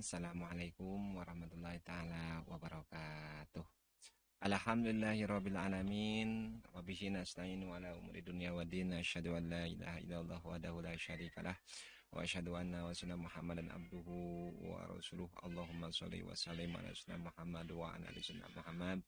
Assalamualaikum warahmatullahi taala wabarakatuh. Alhamdulillahirabbil alamin. Wa bihi nasta'inu ala umuri dunya waddin. Asyhadu an la ilaha illallah wahdahu la syarikalah wa asyhadu anna wasallam Muhammadan abduhu wa rasuluh. Allahumma shalli wa sallim ala sayyidina Muhammad wa ala ali sayyidina Muhammad.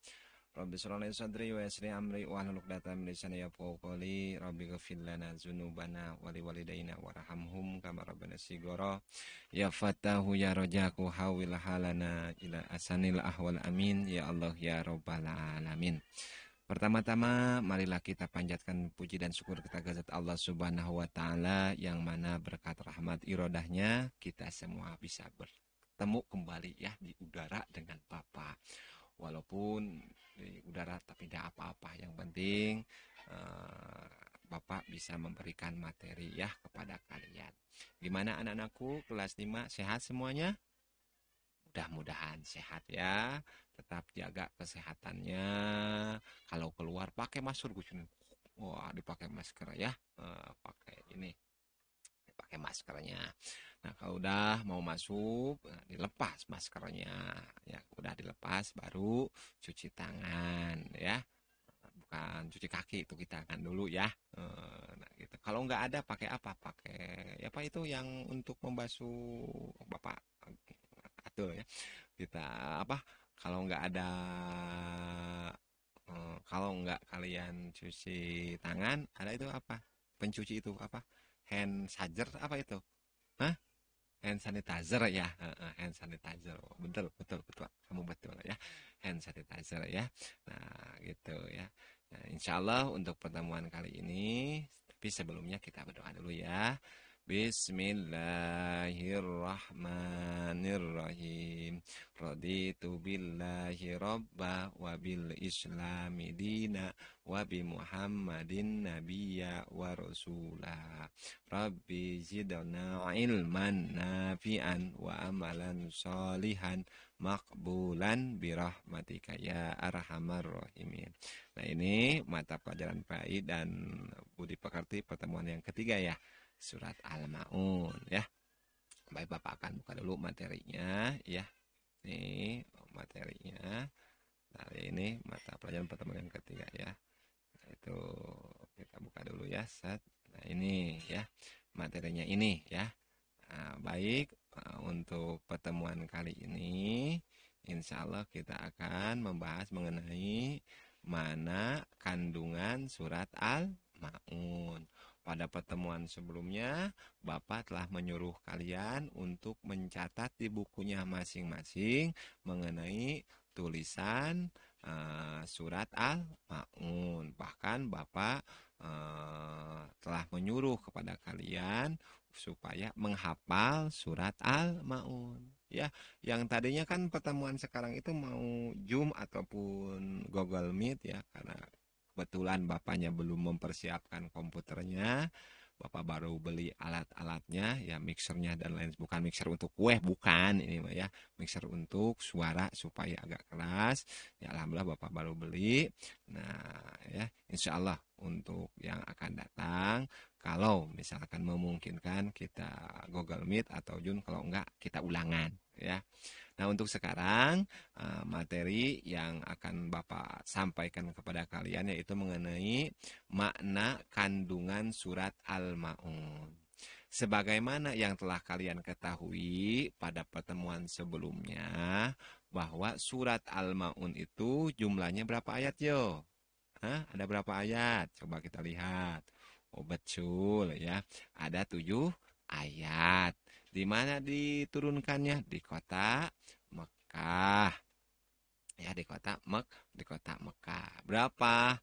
Rabbi shrah li sadri wa yassir li amri wahlul 'uqdatam min lisani yafqahu qawli. Rabbi ighfir lana dzunubana wa liwalidayna warhamhum kama rabbana shighara. Ya Fatahu ya Rojaku hawil halana ila asanil ahwal amin. Ya Allah ya Rabbal alamin. Pertama-tama marilah kita panjatkan puji dan syukur kita kehadirat Allah Subhanahu wa taala yang mana berkat rahmat irodahnya kita semua bisa bertemu kembali ya di udara dengan Bapak. Walaupun di udara tapi tidak apa-apa, yang penting Bapak bisa memberikan materi ya kepada kalian. Gimana anak-anakku kelas 5 sehat semuanya? Mudah-mudahan sehat ya. Tetap jaga kesehatannya. Kalau keluar pakai masker, wah dipakai masker ya. Pakai ini, dipakai maskernya. Nah kalau udah mau masuk, dilepas maskernya. Ya udah dilepas, baru cuci tangan ya. Bukan cuci kaki, itu kita tangan dulu ya. Nah gitu. Kalau nggak ada pakai apa? Pakai apa itu yang untuk membasuh Bapak atul ya. Kita apa? Kalau nggak ada kalau nggak kalian cuci tangan, ada itu apa? Pencuci itu apa? Hand sanitizer apa itu? Hah? Hand sanitizer ya, hand sanitizer. Oh, betul, betul, betul. Kamu betul ya. Hand sanitizer ya. Nah, gitu ya. Nah, insya Allah untuk pertemuan kali ini, tapi sebelumnya kita berdoa dulu ya. Bismillahirrahmanirrahim. Raditu billahi robba wa bil islami dina wa bi muhammadin nabiyya wa rasulah. Rabbi zidna ilman nafi'an wa amalan sholihan makbulan birahmatika ya arhamar rahimin. Nah ini mata pelajaran PAI dan budi pekerti pertemuan yang ketiga ya. Surat Al-Ma'un ya. Baik Bapak akan buka dulu materinya ya. Nih materinya. Nah ini mata pelajaran pertemuan yang ketiga ya. Nah, itu kita buka dulu ya. Nah ini ya materinya ini ya. Nah, baik untuk pertemuan kali ini insya Allah kita akan membahas mengenai mana kandungan surat Al-Ma'un. Pada pertemuan sebelumnya Bapak telah menyuruh kalian untuk mencatat di bukunya masing-masing mengenai tulisan surat Al-Ma'un. Bahkan Bapak telah menyuruh kepada kalian supaya menghafal surat Al-Ma'un. Ya, yang tadinya kan pertemuan sekarang itu mau Zoom ataupun Google Meet ya, karena kebetulan Bapaknya belum mempersiapkan komputernya. Bapak baru beli alat-alatnya ya, mixernya dan lain, bukan mixer untuk kue, bukan ini mah ya, mixer untuk suara supaya agak keras. Ya alhamdulillah Bapak baru beli. Nah, ya insya Allah untuk yang akan datang kalau misalkan memungkinkan kita Google Meet atau Zoom, kalau enggak kita ulangan ya. Nah, untuk sekarang materi yang akan Bapak sampaikan kepada kalian yaitu mengenai makna kandungan surat Al-Ma'un. Sebagaimana yang telah kalian ketahui pada pertemuan sebelumnya, bahwa surat Al-Ma'un itu jumlahnya berapa ayat yo? Hah? Ada berapa ayat? Coba kita lihat. Oh betul ya, ada 7 ayat. Di mana diturunkannya? Di kota Mekah. Ya, di kota Mekah. Berapa?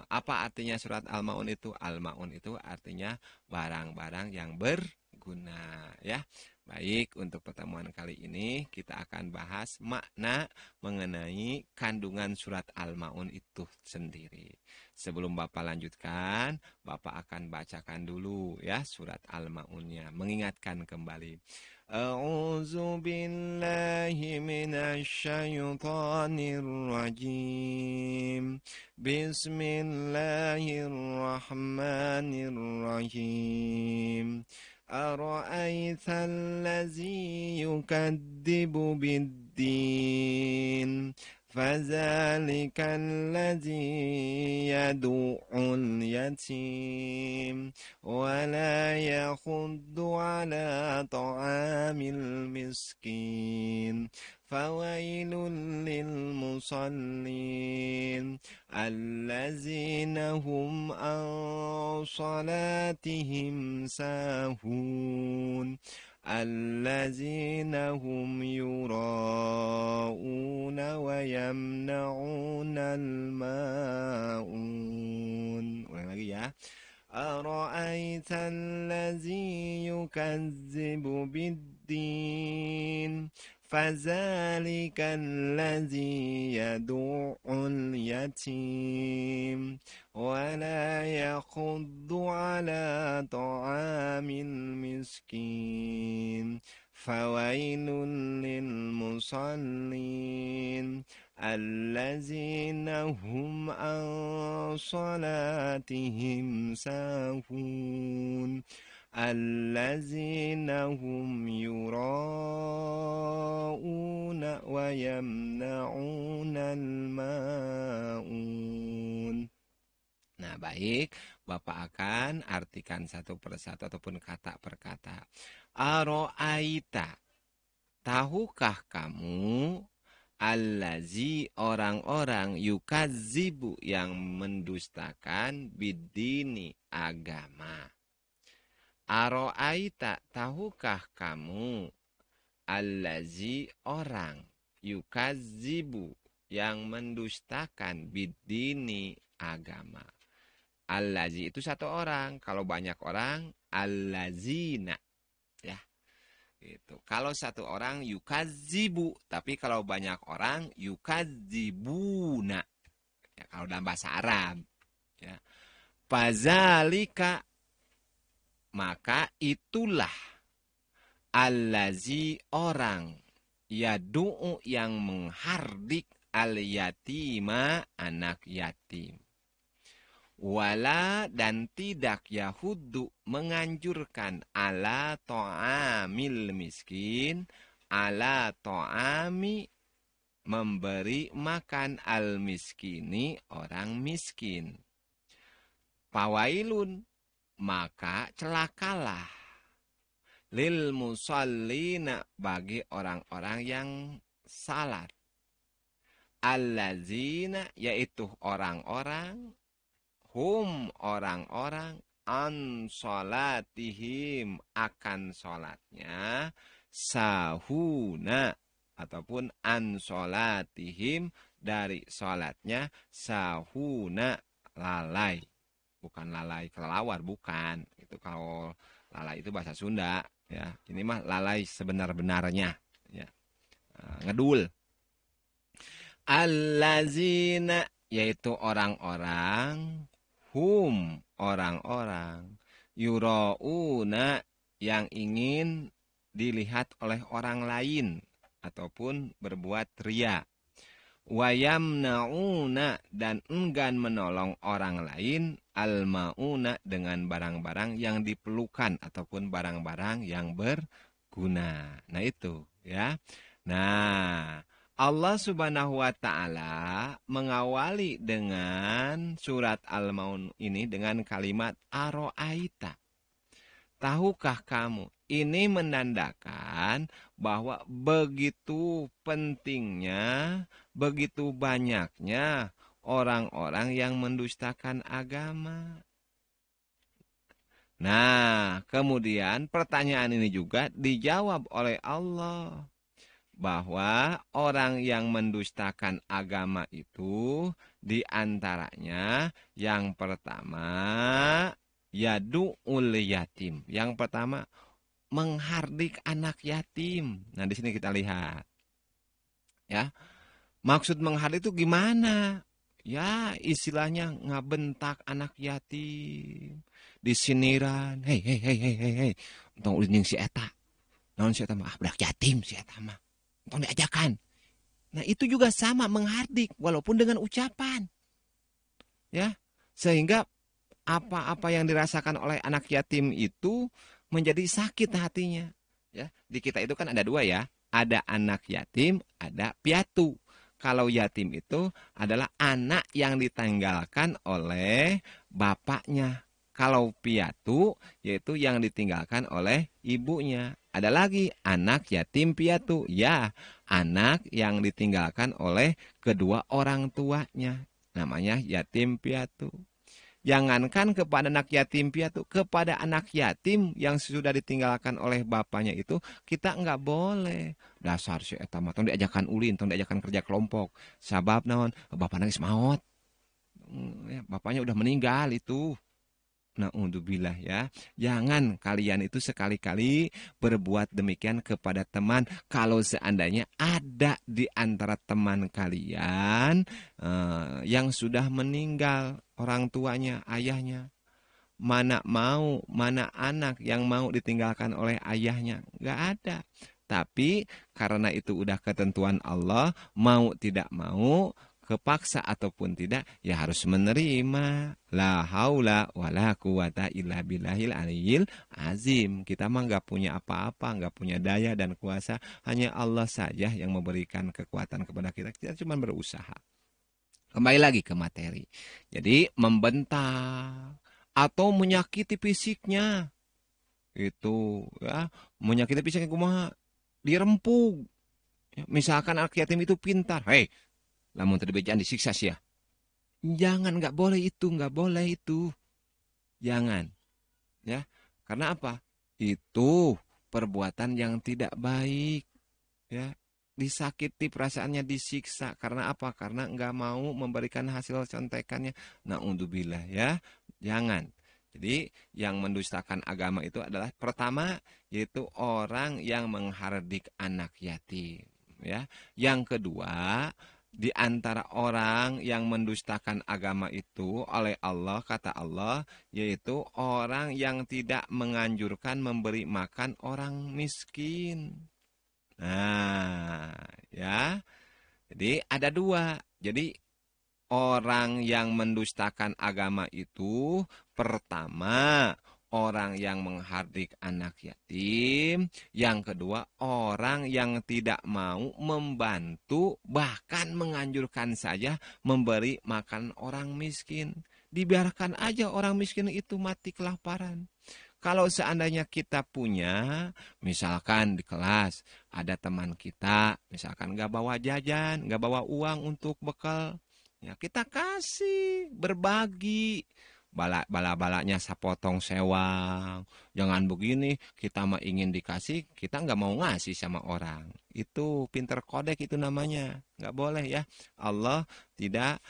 Apa artinya surat Al-Ma'un itu? Al-Ma'un itu artinya barang-barang yang berguna ya. Baik, untuk pertemuan kali ini kita akan bahas makna mengenai kandungan surat Al-Ma'un itu sendiri. Sebelum Bapak lanjutkan, Bapak akan bacakan dulu ya surat Al-Ma'unnya, mengingatkan kembali. A'udzu billahi minasy syaithanir rajim. Bismillahirrahmanirrahim. Ara'aitsallazi yukadzibu biddin Fadzalikal ladzi yad'ul yatim wa la yakhuddu ala ta'amil miskin fawailul lil musallin allazina hum an salatihim sahun allazina hum yura'una wa yamna'una al-ma'un. Ulang lagi ya. Ara'aital ladzi yukazzibu biddin Fadzalikal ladzi yad'ul yatim wa la yakhuddu ala ta'amil miskin fawailul lil musallin allazina hum an salatihim sahun allazina hum yura'una wa yamna'una al-ma'un. Nah, baik, Bapak akan artikan satu persatu ataupun kata per kata. Aro'aita, tahukah kamu allazi orang-orang yukadzibu yang mendustakan bidini agama. Aro'aita, tahukah kamu allazi orang yukadzibu yang mendustakan bidini agama. Allazi itu satu orang, kalau banyak orang allazina ya. Gitu. Kalau satu orang yukadzibu, tapi kalau banyak orang yukadzibuna. Ya, kalau dalam bahasa Arab ya. Fazalika, maka itulah allazi orang yadu'u yang menghardik al-yatima anak yatim. Wala dan tidak yahuddu menganjurkan ala ta'amil miskin ala ta'ami memberi makan al miskini orang miskin. Fawailun maka celakalah lil musallina bagi orang-orang yang salat. Allazina yaitu orang-orang hum orang-orang an salatihim akan salatnya sahuna ataupun an salatihim dari salatnya sahuna lalai. Bukan lalai kelelawar, bukan. Itu kalau lalai itu bahasa Sunda, ya. Ini mah lalai sebenar-benarnya, ya. Ngedul. Allazina yaitu orang-orang hum orang-orang yurauna yang ingin dilihat oleh orang lain ataupun berbuat ria. Wayamnauna dan enggan menolong orang lain almauna dengan barang-barang yang diperlukan ataupun barang-barang yang berguna. Nah itu ya. Nah, Allah Subhanahu wa taala mengawali dengan surat Al-Maun ini dengan kalimat aro'aita. Tahukah kamu? Ini menandakan bahwa begitu pentingnya, begitu banyaknya orang-orang yang mendustakan agama. Nah, kemudian pertanyaan ini juga dijawab oleh Allah. Bahwa orang yang mendustakan agama itu diantaranya yang pertama yadu'ul yatim. Yang pertama menghardik anak yatim. Nah, di sini kita lihat. Ya. Maksud menghardik itu gimana? Ya, istilahnya ngabentak anak yatim. Disiniran, hei. Untung uling si eta. Naon si eta mah budak yatim si eta mah. Untung diajakan. Nah, itu juga sama menghardik walaupun dengan ucapan. Ya. Sehingga apa-apa yang dirasakan oleh anak yatim itu menjadi sakit hatinya. Ya, di kita itu kan ada dua ya, ada anak yatim, ada piatu. Kalau yatim itu adalah anak yang ditinggalkan oleh bapaknya. Kalau piatu yaitu yang ditinggalkan oleh ibunya. Ada lagi anak yatim piatu. Ya, anak yang ditinggalkan oleh kedua orang tuanya. Namanya yatim piatu. Jangankan kepada anak yatim piatu, kepada anak yatim yang sudah ditinggalkan oleh bapaknya itu kita nggak boleh. Dasar si eta mah tong diajakan ulin, tong diajakan kerja kelompok. Sabab naon? Bapak nangis maut. Bapaknya udah meninggal itu. Naudzubillah ya. Jangan kalian itu sekali-kali berbuat demikian kepada teman kalau seandainya ada di antara teman kalian yang sudah meninggal orang tuanya, ayahnya. Mana mau, mana anak yang mau ditinggalkan oleh ayahnya? Nggak ada. Tapi karena itu udah ketentuan Allah, mau tidak mau, kepaksa ataupun tidak, ya harus menerima. La haula wala quwata illa billahil aliyil azim. Kita mah nggak punya apa-apa, nggak punya daya dan kuasa. Hanya Allah saja yang memberikan kekuatan kepada kita. Kita cuma berusaha. Kembali lagi ke materi. Jadi membentak atau menyakiti fisiknya itu ya, menyakiti fisiknya kumaha dirempuk ya, misalkan anak yatim itu pintar, hei lamun teu dibejaan disiksa sih ya, jangan, nggak boleh itu, nggak boleh itu, jangan ya, karena apa, itu perbuatan yang tidak baik ya, disakiti perasaannya, disiksa karena apa, karena nggak mau memberikan hasil contekannya. Naudzubillah ya, jangan. Jadi yang mendustakan agama itu adalah pertama yaitu orang yang menghardik anak yatim ya. Yang kedua, di antara orang yang mendustakan agama itu oleh Allah, kata Allah, yaitu orang yang tidak menganjurkan memberi makan orang miskin. Nah, ya. Jadi ada dua. Jadi orang yang mendustakan agama itu pertama orang yang menghardik anak yatim, yang kedua orang yang tidak mau membantu bahkan menganjurkan saja memberi makan orang miskin. Dibiarkan aja orang miskin itu mati kelaparan. Kalau seandainya kita punya, misalkan di kelas ada teman kita, misalkan nggak bawa jajan, nggak bawa uang untuk bekal, ya kita kasih, berbagi. Bala-balanya sapotong sewang. Jangan begini, kita mah ingin dikasih, kita nggak mau ngasih sama orang. Itu pinter kodek itu namanya. Nggak boleh ya. Allah tidak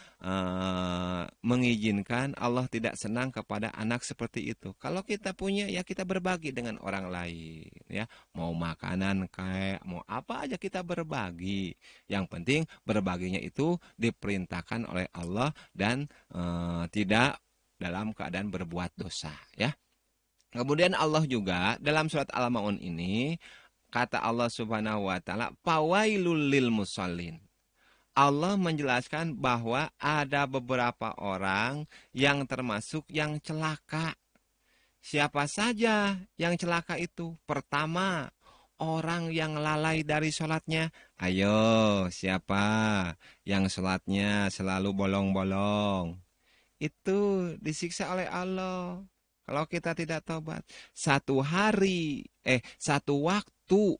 mengizinkan, Allah tidak senang kepada anak seperti itu. Kalau kita punya, ya kita berbagi dengan orang lain. Ya, mau makanan kayak, mau apa aja kita berbagi. Yang penting berbaginya itu diperintahkan oleh Allah dan tidak dalam keadaan berbuat dosa ya. Kemudian Allah juga dalam surat Al-Maun ini kata Allah Subhanahu wa taala fawailul lil musallin. Allah menjelaskan bahwa ada beberapa orang yang termasuk yang celaka. Siapa saja yang celaka itu? Pertama, orang yang lalai dari sholatnya. Ayo, siapa yang sholatnya selalu bolong-bolong? Itu disiksa oleh Allah. Kalau kita tidak tobat, satu waktu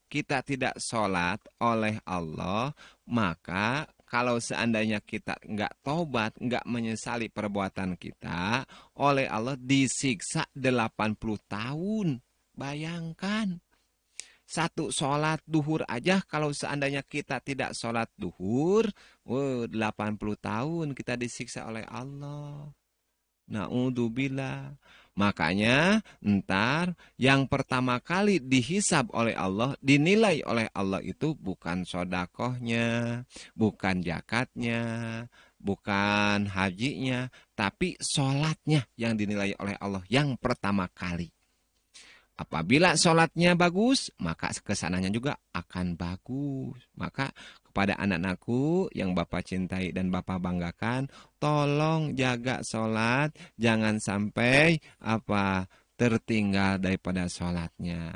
kita tidak sholat oleh Allah, maka kalau seandainya kita nggak tobat, nggak menyesali perbuatan kita, oleh Allah disiksa 80 tahun. Bayangkan, satu sholat duhur aja kalau seandainya kita tidak sholat duhur, 80 tahun kita disiksa oleh Allah. Naudzubillah. Makanya ntar yang pertama kali dihisab oleh Allah, dinilai oleh Allah itu bukan sodakohnya, bukan zakatnya, bukan hajinya, tapi sholatnya yang dinilai oleh Allah yang pertama kali. Apabila sholatnya bagus, maka kesananya juga akan bagus. Maka kepada anak-anakku yang Bapak cintai dan Bapak banggakan, tolong jaga sholat, jangan sampai tertinggal daripada sholatnya.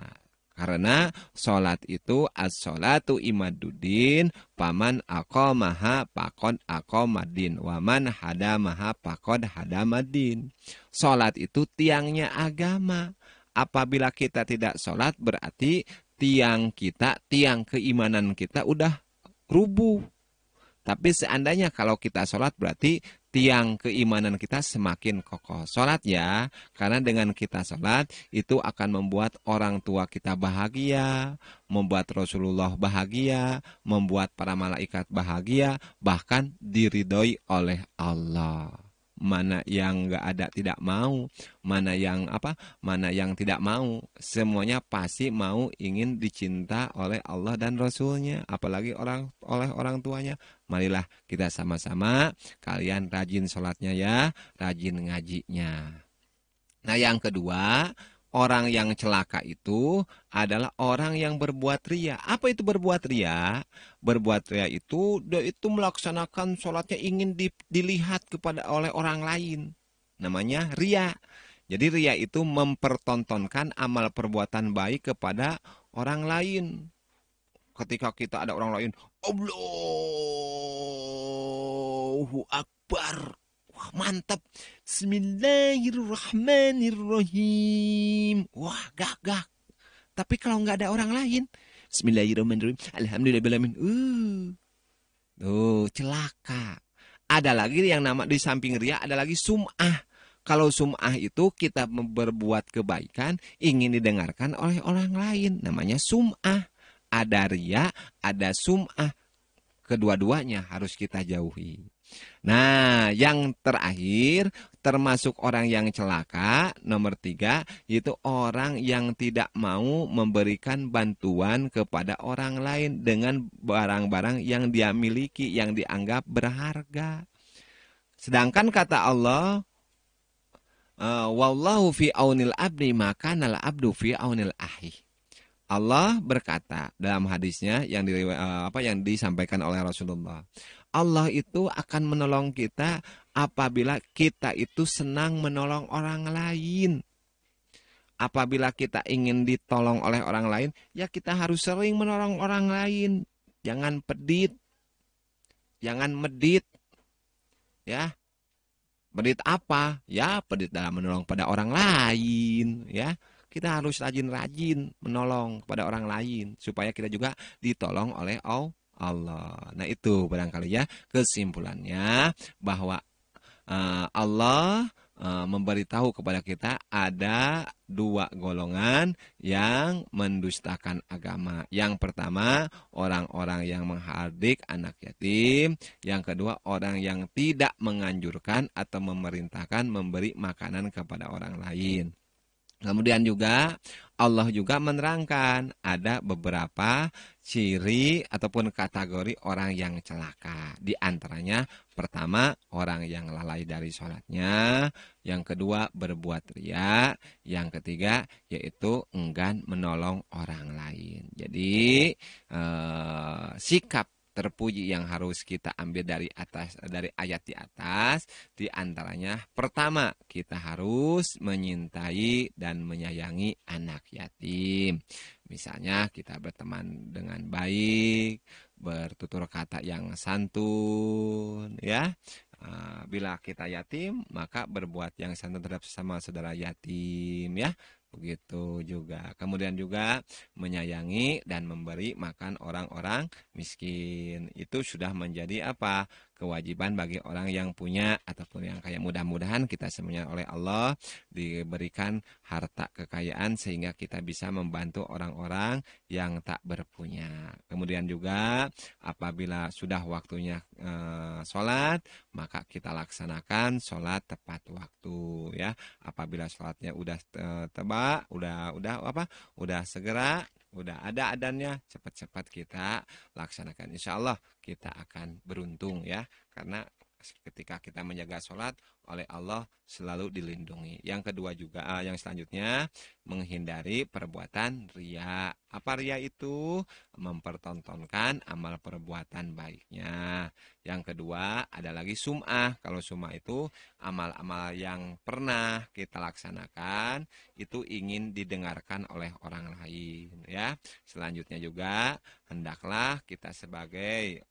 Karena sholat itu as-sholatu imaduddin, paman aqamaha faqad aqamadin, waman hadamaha faqad hadamadin. Sholat itu tiangnya agama. Apabila kita tidak sholat berarti tiang kita, tiang keimanan kita udah rubuh. Tapi seandainya kalau kita sholat berarti tiang keimanan kita semakin kokoh. Sholat ya, karena dengan kita sholat itu akan membuat orang tua kita bahagia, membuat Rasulullah bahagia, membuat para malaikat bahagia, bahkan diridhoi oleh Allah. Mana yang nggak ada tidak mau, mana yang tidak mau, semuanya pasti mau ingin dicinta oleh Allah dan Rasulnya, apalagi oleh orang tuanya. Marilah kita sama-sama, kalian rajin sholatnya ya, rajin ngajinya. Nah yang kedua, orang yang celaka itu adalah orang yang berbuat ria. Apa itu berbuat ria? Berbuat ria itu, dia itu melaksanakan sholatnya ingin dilihat oleh orang lain. Namanya ria. Jadi ria itu mempertontonkan amal perbuatan baik kepada orang lain. Ketika kita ada orang lain, Allahu Akbar. Wah, mantap. Bismillahirrahmanirrahim. Wah, gagah. Tapi kalau nggak ada orang lain, Bismillahirrahmanirrahim. Alhamdulillahirrahmanirrahim. Tuh, celaka. Ada lagi yang nama di samping ria, ada lagi sum'ah. Kalau sum'ah itu kita berbuat kebaikan, ingin didengarkan oleh orang lain. Namanya sum'ah. Ada ria, ada sum'ah. Kedua-duanya harus kita jauhi. Nah, yang terakhir termasuk orang yang celaka, nomor 3, yaitu orang yang tidak mau memberikan bantuan kepada orang lain dengan barang-barang yang dia miliki, yang dianggap berharga. Sedangkan kata Allah, wallahu fi aunil abdi maka nal abdu fi aunil ahi. Allah berkata dalam hadisnya yang disampaikan oleh Rasulullah. Allah itu akan menolong kita apabila kita itu senang menolong orang lain. Apabila kita ingin ditolong oleh orang lain, ya kita harus sering menolong orang lain. Jangan pedit. Jangan medit. Ya. Pedit apa? Ya, pedit dalam menolong pada orang lain, ya. Kita harus rajin-rajin menolong kepada orang lain supaya kita juga ditolong oleh Allah. Nah itu barangkali ya kesimpulannya bahwa Allah memberitahu kepada kita ada 2 golongan yang mendustakan agama. Yang pertama orang-orang yang menghardik anak yatim. Yang kedua orang yang tidak menganjurkan atau memerintahkan memberi makanan kepada orang lain. Kemudian juga Allah juga menerangkan ada beberapa ciri ataupun kategori orang yang celaka. Di antaranya pertama orang yang lalai dari sholatnya, yang kedua berbuat ria, yang ketiga yaitu enggan menolong orang lain. Jadi sikap terpuji yang harus kita ambil dari ayat di atas di antaranya pertama kita harus menyintai dan menyayangi anak yatim. Misalnya kita berteman dengan baik, bertutur kata yang santun ya. Bila kita yatim maka berbuat yang santun terhadap sesama saudara yatim ya. Begitu juga. Kemudian juga menyayangi dan memberi makan orang-orang miskin. Itu sudah menjadi apa? Kewajiban bagi orang yang punya ataupun yang kaya. Mudah-mudahan kita semuanya oleh Allah diberikan harta kekayaan sehingga kita bisa membantu orang-orang yang tak berpunya. Kemudian juga apabila sudah waktunya sholat, maka kita laksanakan sholat tepat waktu ya. Apabila sholatnya udah tebak, udah segera, udah ada adannya, cepat-cepat kita laksanakan. Insya Allah kita akan beruntung ya, karena ketika kita menjaga sholat oleh Allah selalu dilindungi. Yang kedua juga, yang selanjutnya menghindari perbuatan ria. Apa ria itu? Mempertontonkan amal perbuatan baiknya. Yang kedua ada lagi sum'ah. Kalau sum'ah itu amal-amal yang pernah kita laksanakan itu ingin didengarkan oleh orang lain, ya. Selanjutnya juga hendaklah kita sebagai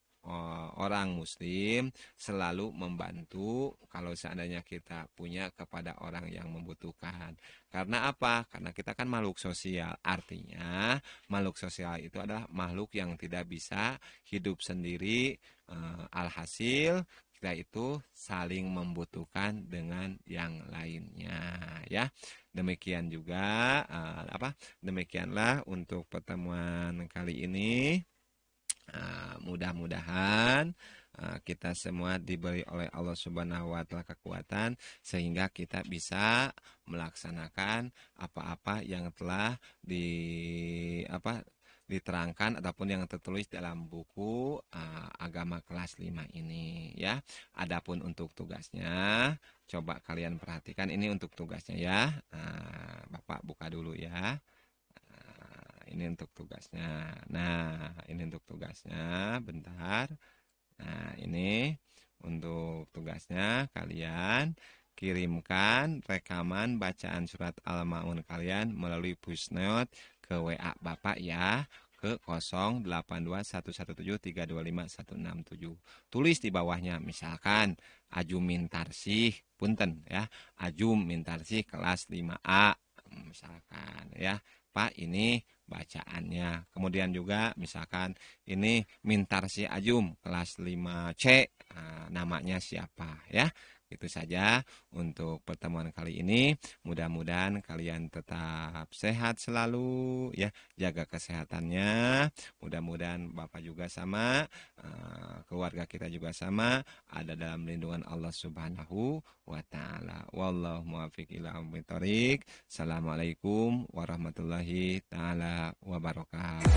orang muslim selalu membantu kalau seandainya kita punya kepada orang yang membutuhkan. Karena apa? Karena kita kan makhluk sosial. Artinya makhluk sosial itu adalah makhluk yang tidak bisa hidup sendiri. Alhasil kita itu saling membutuhkan dengan yang lainnya, ya. Demikian juga demikianlah untuk pertemuan kali ini. Mudah-mudahan kita semua diberi oleh Allah Subhanahu wa taala kekuatan sehingga kita bisa melaksanakan apa-apa yang telah diterangkan ataupun yang tertulis dalam buku agama kelas 5 ini, ya. Adapun untuk tugasnya, coba kalian perhatikan ini untuk tugasnya, ya. Bapak buka dulu, ya. Ini untuk tugasnya. Nah, ini untuk tugasnya. Bentar. Nah, ini untuk tugasnya. Kalian kirimkan rekaman bacaan surat Al-Ma'un kalian melalui push note ke WA Bapak, ya. Ke 082117325167. Tulis di bawahnya misalkan Ajum Mintarsih, punten, ya. Ajum Mintarsih kelas 5A misalkan, ya. Pak, ini bacaannya. Kemudian juga misalkan ini Mintarsih Ajum kelas 5C, namanya siapa, ya. Itu saja untuk pertemuan kali ini. Mudah-mudahan kalian tetap sehat selalu, ya. Jaga kesehatannya. Mudah-mudahan Bapak juga sama, keluarga kita juga sama, ada dalam lindungan Allah Subhanahu wa taala. Wallahu muwaffiq ila aqwamit thoriq. Assalamualaikum warahmatullahi taala wabarakatuh.